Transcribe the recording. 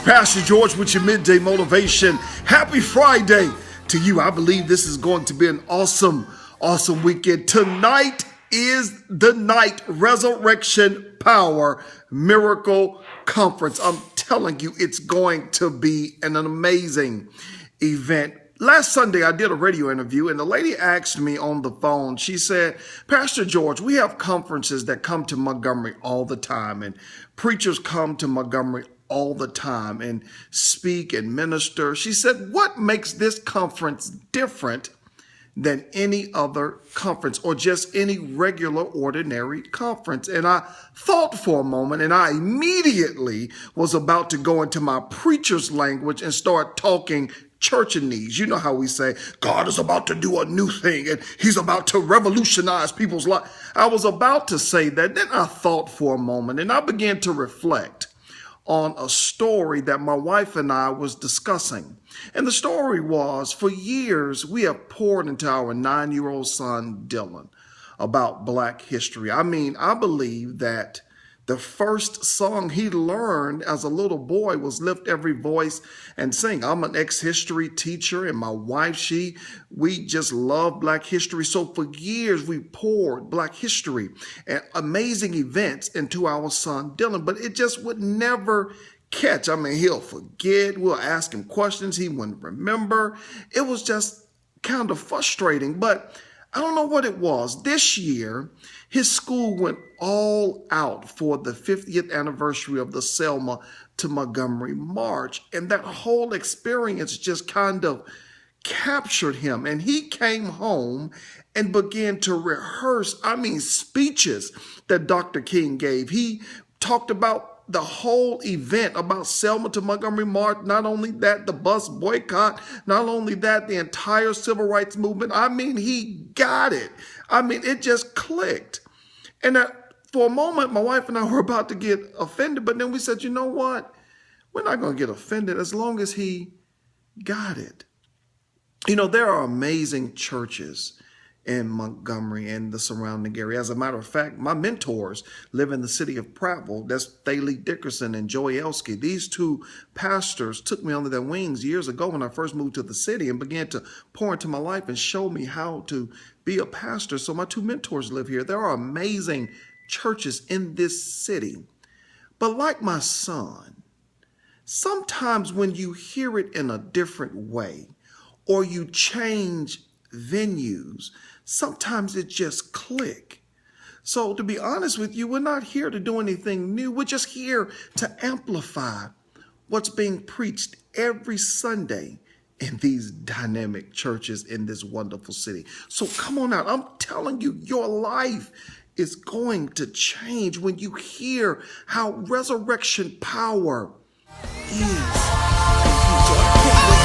Pastor George with your midday motivation. Happy Friday to you. I believe this is going to be an awesome weekend. Tonight is the night Resurrection Power Miracle Conference. I'm telling you, it's going to be an amazing event. Last Sunday, I did a radio interview, and the lady asked me on the phone, she said, Pastor George, we have conferences that come to Montgomery all the time, and preachers come to Montgomery all the time and speak and minister. She said, what makes this conference different than any other conference or just any regular ordinary conference? And I thought for a moment, and I immediately was about to go into my preacher's language and start talking churchanese. You know how we say, God is about to do a new thing and he's about to revolutionize people's lives. I was about to say that. Then I thought for a moment and I began to reflect on a story that my wife and I was discussing. And the story was, for years, we have poured into our 9-year-old son, Dylan, about Black history. I mean, I believe that the first song he learned as a little boy was Lift Every Voice and Sing. I'm an ex-history teacher, and my wife, we just love Black history. So for years, we poured Black history and amazing events into our son, Dylan, but it just would never catch. I mean, he'll forget. We'll ask him questions. He wouldn't remember. It was just kind of frustrating, but I don't know what it was. This year, his school went all out for the 50th anniversary of the Selma to Montgomery March. And that whole experience just kind of captured him. And he came home and began to rehearse, speeches that Dr. King gave. He talked about the whole event, about Selma to Montgomery March. Not only that, the bus boycott. Not only that, the entire civil rights movement. He got it. It just clicked. And for a moment, my wife and I were about to get offended, but then we said, you know what? We're not going to get offended as long as he got it. You know, there are amazing churches in Montgomery and the surrounding area. As a matter of fact, my mentors live in the city of Prattville. That's Thalie Dickerson and Joey Elsky. These two pastors took me under their wings years ago when I first moved to the city and began to pour into my life and show me how to be a pastor. So my two mentors live here. There are amazing churches in this city. But like my son, sometimes when you hear it in a different way or you change venues, sometimes it just click. So to be honest with you, we're not here to do anything new. We're just here to amplify what's being preached every Sunday in these dynamic churches in this wonderful city. So come on out. I'm telling you, your life is going to change when you hear how resurrection power is. So I can't wait